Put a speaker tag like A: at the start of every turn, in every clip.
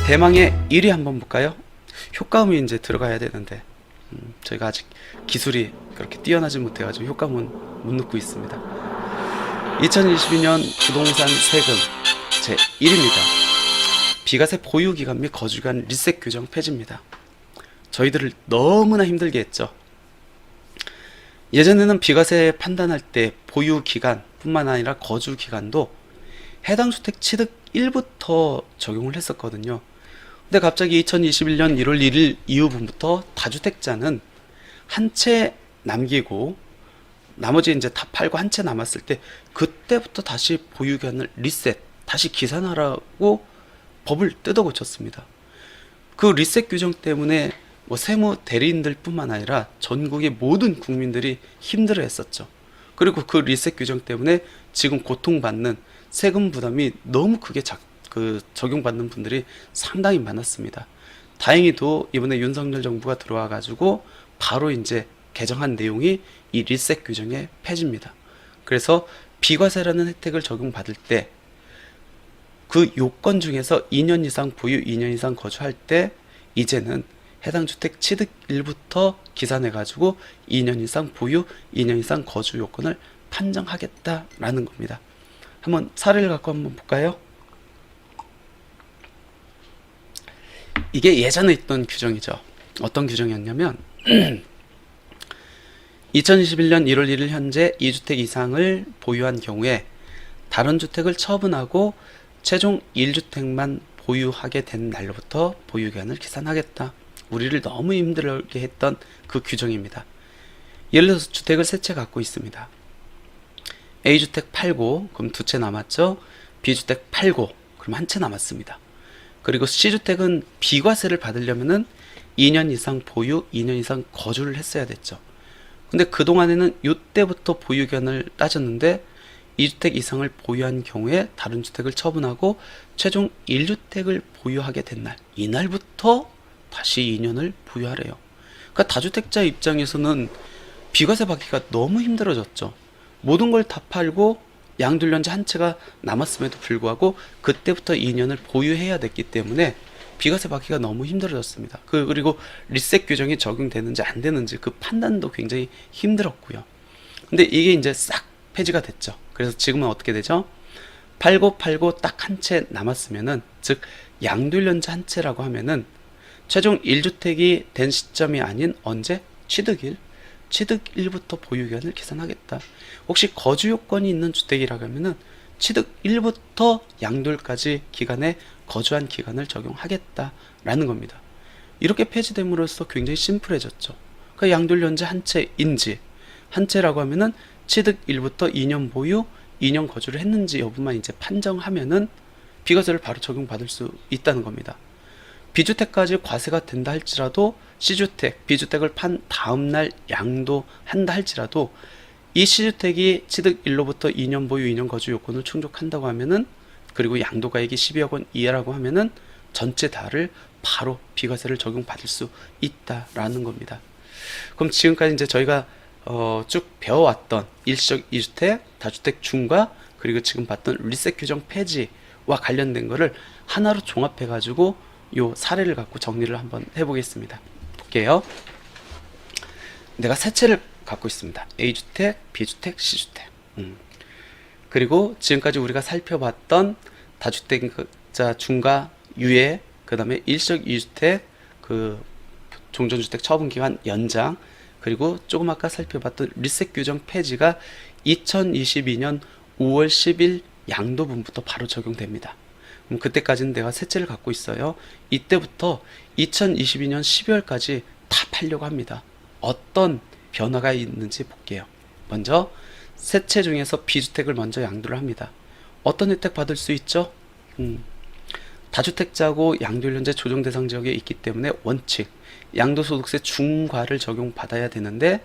A: 대망의 1위 한번 볼까요? 효과음이 이제 들어가야 되는데 저희가 아직 기술이 그렇게 뛰어나지 못해가지고 효과음은 못 넣고 있습니다. 2022년 부동산 세금 제1입니다. 비과세 보유기간 및 거주기간 리셋 규정 폐지입니다. 저희들을 너무나 힘들게 했죠. 예전에는 비과세 판단할 때 보유기간 뿐만 아니라 거주기간도 해당 주택 취득 1부터 적용을 했었거든요. 근데 갑자기 2021년 1월 1일 이후부터 다주택자는 한 채 남기고 나머지 이제 다 팔고 한 채 남았을 때 그때부터 다시 보유기간을 리셋, 다시 계산하라고 법을 뜯어 고쳤습니다. 그 리셋 규정 때문에 뭐 세무 대리인들 뿐만 아니라 전국의 모든 국민들이 힘들어 했었죠. 그리고 그 리셋 규정 때문에 지금 고통받는 세금 부담이 너무 크게 적용받는 분들이 상당히 많았습니다. 다행히도 이번에 윤석열 정부가 들어와 가지고 바로 이제 개정한 내용이 이 리셋 규정의 폐지입니다. 그래서 비과세라는 혜택을 적용받을 때 그 요건 중에서 2년 이상 보유, 2년 이상 거주할 때 이제는 해당 주택 취득일부터 기산해 가지고 2년 이상 보유, 2년 이상 거주 요건을 판정하겠다라는 겁니다. 한번 사례를 갖고 한번 볼까요? 이게 예전에 있던 규정이죠. 어떤 규정이었냐면 2021년 1월 1일 현재 2주택 이상을 보유한 경우에 다른 주택을 처분하고 최종 1주택만 보유하게 된 날로부터 보유기간을 계산하겠다. 우리를 너무 힘들게 했던 그 규정입니다. 예를 들어서 주택을 세 채 갖고 있습니다. A주택 팔고 그럼 두 채 남았죠. B주택 팔고 그럼 한 채 남았습니다. 그리고 C주택은 비과세를 받으려면은 2년 이상 보유, 2년 이상 거주를 했어야 됐죠. 근데 그동안에는 이때부터 보유기간을 따졌는데 2주택 이상을 보유한 경우에 다른 주택을 처분하고 최종 1주택을 보유하게 된 날, 이날부터 다시 2년을 보유하래요. 그러니까 다주택자 입장에서는 비과세 받기가 너무 힘들어졌죠. 모든 걸 다 팔고 양둘련째 한 채가 남았음에도 불구하고 그때부터 2년을 보유해야 됐기 때문에 비과세 받기가 너무 힘들어졌습니다. 그리고 리셋 규정이 적용되는지 안 되는지 그 판단도 굉장히 힘들었고요. 근데 이게 이제 싹 폐지가 됐죠. 그래서 지금은 어떻게 되죠? 팔고 딱 한 채 남았으면은, 즉 양둘련째 한 채라고 하면은 최종 1주택이 된 시점이 아닌 언제? 취득일부터 보유기간을 계산하겠다. 혹시 거주 요건이 있는 주택이라고 하면은 취득일부터 양돌까지 기간에 거주한 기간을 적용하겠다라는 겁니다. 이렇게 폐지됨으로써 굉장히 심플해졌죠. 그러니까 양돌연재 한 채인지, 한 채라고 하면은 취득일부터 2년 보유, 2년 거주를 했는지 여부만 이제 판정하면은 비과세를 바로 적용받을 수 있다는 겁니다. B주택까지 과세가 된다 할지라도 C주택, B주택을 판 다음날 양도한다 할지라도 이 C주택이 취득일로부터 2년 보유, 2년 거주 요건을 충족한다고 하면은, 그리고 양도가액이 12억 원 이하라고 하면은 전체 다를 바로 비과세를 적용받을 수 있다라는 겁니다. 그럼 지금까지 이제 저희가 쭉 배워왔던 일시적 2주택, 다주택 중과, 그리고 지금 봤던 리셋 규정 폐지와 관련된 거를 하나로 종합해 가지고 요 사례를 갖고 정리를 한번 해보겠습니다. 볼게요. 내가 세 채를 갖고 있습니다. A주택, B주택, C주택. 그리고 지금까지 우리가 살펴봤던 다주택자 중과 유예, 그 다음에 일시적 2주택, 그 종전주택 처분기간 연장, 그리고 조금 아까 살펴봤던 리셋 규정 폐지가 2022년 5월 10일 양도분부터 바로 적용됩니다. 그럼 그때까지는 내가 세 채를 갖고 있어요. 이때부터 2022년 12월까지 다 팔려고 합니다. 어떤 변화가 있는지 볼게요. 먼저 세 채 중에서 B주택을 먼저 양도를 합니다. 어떤 혜택 받을 수 있죠? 다주택자고 양도일련제 조정 대상 지역에 있기 때문에 원칙 양도소득세 중과를 적용받아야 되는데,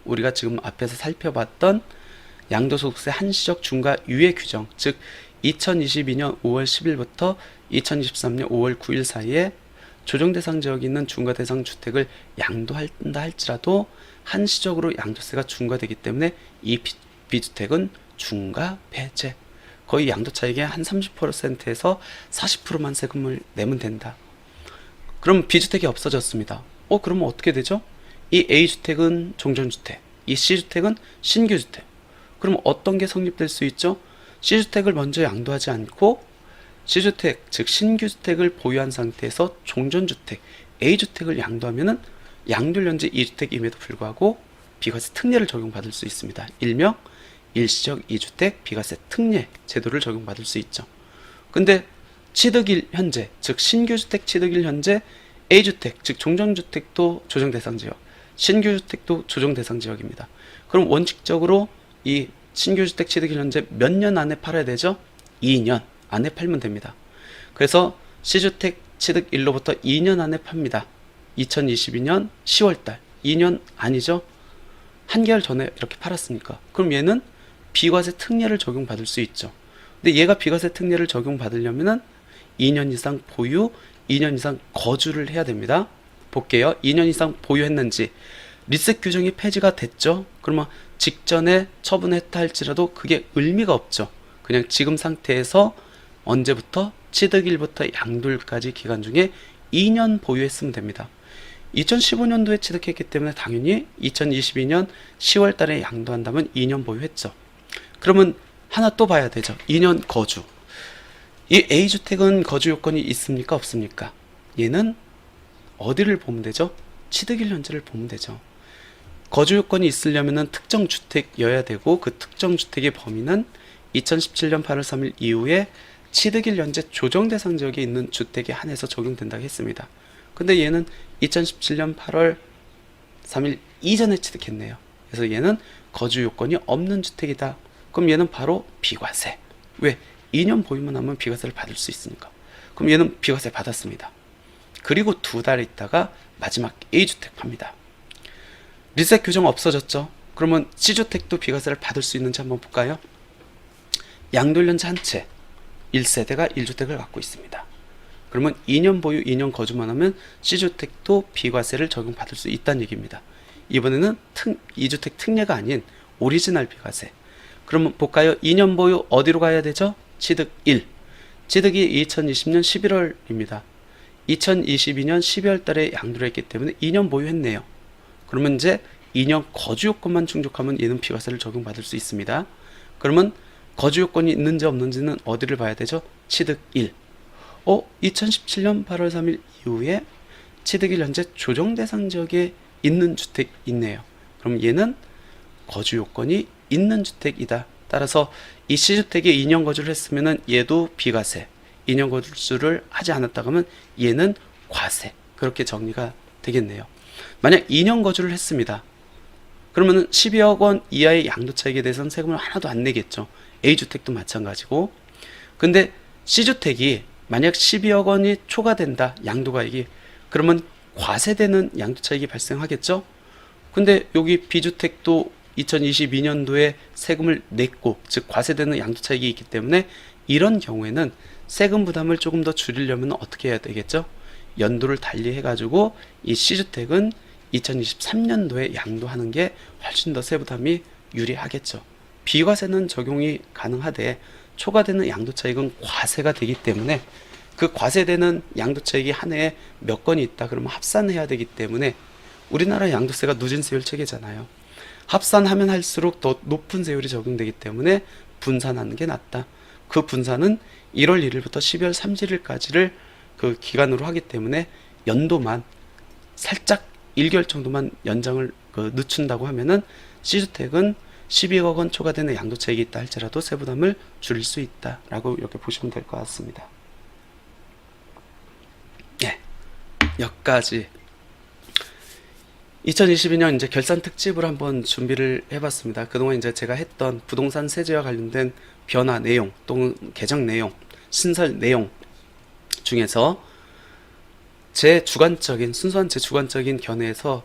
A: 우리가 지금 앞에서 살펴봤던 양도소득세 한시적 중과 유예 규정, 즉 2022년 5월 10일부터 2023년 5월 9일 사이에 조정 대상 지역에 있는 중과 대상 주택을 양도한다 할지라도 한시적으로 양도세가 중과되기 때문에 이 B주택은 중과 배제, 거의 양도 차익의 한 30%에서 40%만 세금을 내면 된다. 그럼 B주택이 없어졌습니다. 그러면 어떻게 되죠? 이 A주택은 종전주택, 이 C주택은 신규주택. 그럼 어떤 게 성립될 수 있죠? C주택을 먼저 양도하지 않고 C주택, 즉 신규주택을 보유한 상태에서 종전주택, A주택을 양도하면은 양도일연재 2주택임에도 불구하고 비과세 특례를 적용받을 수 있습니다. 일명 일시적 2주택 비과세 특례 제도를 적용받을 수 있죠. 근데 취득일 현재, 즉 신규주택 취득일 현재 A주택, 즉 종전주택도 조정대상지역, 신규주택도 조정대상지역입니다. 그럼 원칙적으로 이 신규주택 취득일 현재 몇 년 안에 팔아야 되죠? 2년 안에 팔면 됩니다. 그래서 C주택 취득일로부터 2년 안에 팝니다. 2022년 10월달. 2년 아니죠? 한개월 전에 이렇게 팔았으니까. 그럼 얘는 비과세 특례를 적용받을 수 있죠. 근데 얘가 비과세 특례를 적용받으려면은 2년 이상 보유, 2년 이상 거주를 해야 됩니다. 볼게요. 2년 이상 보유했는지. 리셋 규정이 폐지가 됐죠? 그러면 직전에 처분했다 할지라도 그게 의미가 없죠. 그냥 지금 상태에서 언제부터? 취득일부터 양도일까지 기간 중에 2년 보유했으면 됩니다. 2015년도에 취득했기 때문에 당연히 2022년 10월 달에 양도한다면 2년 보유했죠. 그러면 하나 또 봐야 되죠. 2년 거주. 이 A주택은 거주 요건이 있습니까? 없습니까? 얘는 어디를 보면 되죠? 취득일 현재를 보면 되죠. 거주 요건이 있으려면 특정 주택이어야 되고 그 특정 주택의 범위는 2017년 8월 3일 이후에 취득일 현재 조정 대상 지역에 있는 주택에 한해서 적용된다고 했습니다. 근데 얘는 2017년 8월 3일 이전에 취득했네요. 그래서 얘는 거주 요건이 없는 주택이다. 그럼 얘는 바로 비과세. 왜? 2년 보유만 하면 비과세를 받을 수 있으니까. 그럼 얘는 비과세 받았습니다. 그리고 2달 있다가 마지막 A주택 팝니다. 리셋 규정 없어졌죠? 그러면 C주택도 비과세를 받을 수 있는지 한번 볼까요? 양도일연재 한 채, 1세대가 1주택을 갖고 있습니다. 그러면 2년 보유, 2년 거주만 하면 C주택도 비과세를 적용받을 수 있다는 얘기입니다. 이번에는 2주택 특례가 아닌 오리지널 비과세. 그러면 볼까요? 2년 보유 어디로 가야 되죠? 취득 1. 취득이 2020년 11월입니다. 2022년 12월 달에 양도를 했기 때문에 2년 보유했네요. 그러면 이제 2년 거주 요건만 충족하면 얘는 비과세를 적용받을 수 있습니다. 그러면 거주 요건이 있는지 없는지는 어디를 봐야 되죠? 취득 1. 2017년 8월 3일 이후에 취득일 현재 조정 대상 지역에 있는 주택 있네요. 그럼 얘는 거주 요건이 있는 주택이다. 따라서 이 C주택에 2년 거주를 했으면은 얘도 비과세. 2년 거주를 하지 않았다 그러면 얘는 과세. 그렇게 정리가 되겠네요. 만약 2년 거주를 했습니다. 그러면은 12억 원 이하의 양도차익에 대해서는 세금을 하나도 안 내겠죠. A주택도 마찬가지고. 근데 C주택이 만약 12억 원이 초과된다. 양도가액이. 그러면 과세되는 양도차익이 발생하겠죠. 근데 여기 B주택도 2022년도에 세금을 냈고, 즉 과세되는 양도차익이 있기 때문에 이런 경우에는 세금 부담을 조금 더 줄이려면 어떻게 해야 되겠죠? 연도를 달리 해가지고 이 C주택은 2023년도에 양도하는 게 훨씬 더 세부담이 유리하겠죠. 비과세는 적용이 가능하되 초과되는 양도차익은 과세가 되기 때문에 그 과세되는 양도차익이 한 해에 몇 건이 있다 그러면 합산해야 되기 때문에 우리나라 양도세가 누진세율 체계잖아요. 합산하면 할수록 더 높은 세율이 적용되기 때문에 분산하는 게 낫다. 그 분산은 1월 1일부터 12월 31일까지를 그 기간으로 하기 때문에 연도만 살짝 1개월 정도만 연장을 늦춘다고 하면은 C주택은 12억 원 초과되는 양도차익이 있다 할지라도 세부담을 줄일 수 있다라고 이렇게 보시면 될 것 같습니다. 네, 여기까지 2022년 이제 결산 특집을 한번 준비를 해봤습니다. 그동안 이제 제가 했던 부동산 세제와 관련된 변화 내용 또는 개정 내용, 신설 내용 중에서 제 주관적인 순수한 제 주관적인 견해에서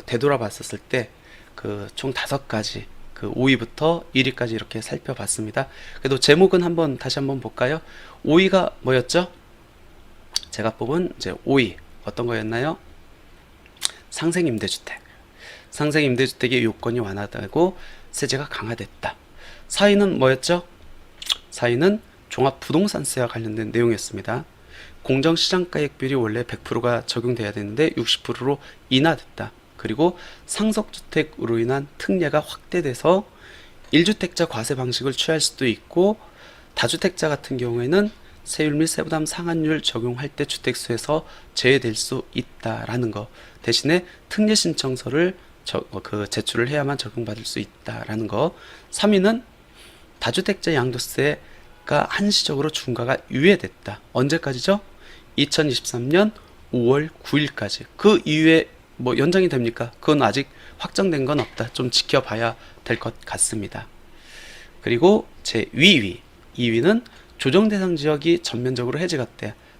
A: 되돌아봤었을 때 총 5가지 5위부터 1위까지 이렇게 살펴봤습니다. 그래도 제목은 다시 한번 볼까요? 5위가 뭐였죠? 제가 뽑은 이제 5위 어떤 거였나요? 상생임대주택. 상생임대주택의 요건이 완화되고 세제가 강화됐다. 4위는 뭐였죠? 4위는 종합부동산세와 관련된 내용이었습니다. 공정시장가액비율이 원래 100%가 적용돼야 되는데 60%로 인하됐다. 그리고 상속주택으로 인한 특례가 확대돼서 1주택자 과세 방식을 취할 수도 있고, 다주택자 같은 경우에는 세율 및 세부담 상한율 적용할 때 주택수에서 제외될 수 있다라는 거. 대신에 특례 신청서를 제출을 해야만 적용받을 수 있다라는 거. 3위는 다주택자 양도세가 한시적으로 중과가 유예됐다. 언제까지죠? 2023년 5월 9일까지. 그 이후에 뭐 연장이 됩니까? 그건 아직 확정된 건 없다. 좀 지켜봐야 될 것 같습니다. 그리고 제 2위는 조정 대상 지역이 전면적으로 해제가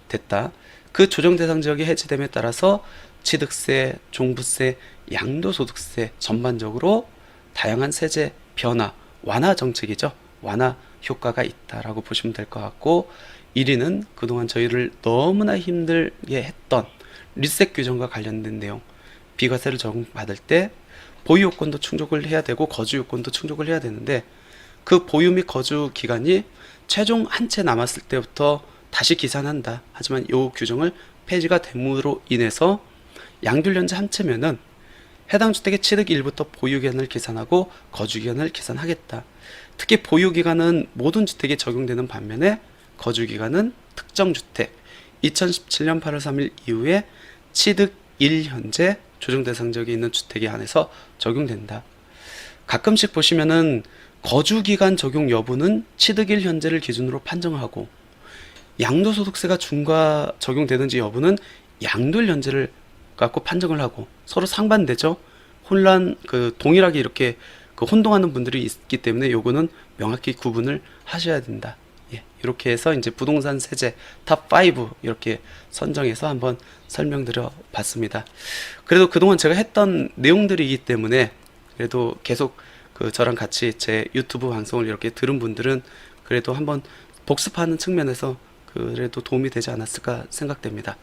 A: 됐다. 그 조정 대상 지역이 해제됨에 따라서 취득세, 종부세, 양도소득세 전반적으로 다양한 세제 변화, 완화 정책이죠. 완화 효과가 있다라고 보시면 될 것 같고, 1위는 그동안 저희를 너무나 힘들게 했던 리셋 규정과 관련된 내용. 비과세를 적용받을 때 보유 요건도 충족을 해야 되고 거주 요건도 충족을 해야 되는데, 그 보유 및 거주 기간이 최종 한 채 남았을 때부터 다시 계산한다. 하지만 이 규정을 폐지가 됨으로 인해서 양도일연재 한 채면은 해당 주택의 취득일부터 보유기간을 계산하고 거주기간을 계산하겠다. 특히 보유기간은 모든 주택에 적용되는 반면에 거주기간은 특정 주택 2017년 8월 3일 이후에 취득 1현재 조정 대상 지역에 있는 주택에 한해서 적용된다. 가끔씩 보시면은 거주기간 적용 여부는 취득일 현재를 기준으로 판정하고, 양도소득세가 중과 적용되는지 여부는 양도일 현재를 갖고 판정을 하고, 서로 상반되죠. 동일하게 이렇게 혼동하는 분들이 있기 때문에 요거는 명확히 구분을 하셔야 된다. 예, 이렇게 해서 이제 부동산 세제 탑5 이렇게 선정해서 한번 설명드려 봤습니다. 그래도 그동안 제가 했던 내용들이기 때문에 그래도 계속 저랑 같이 제 유튜브 방송을 이렇게 들은 분들은 그래도 한번 복습하는 측면에서 그래도 도움이 되지 않았을까 생각됩니다.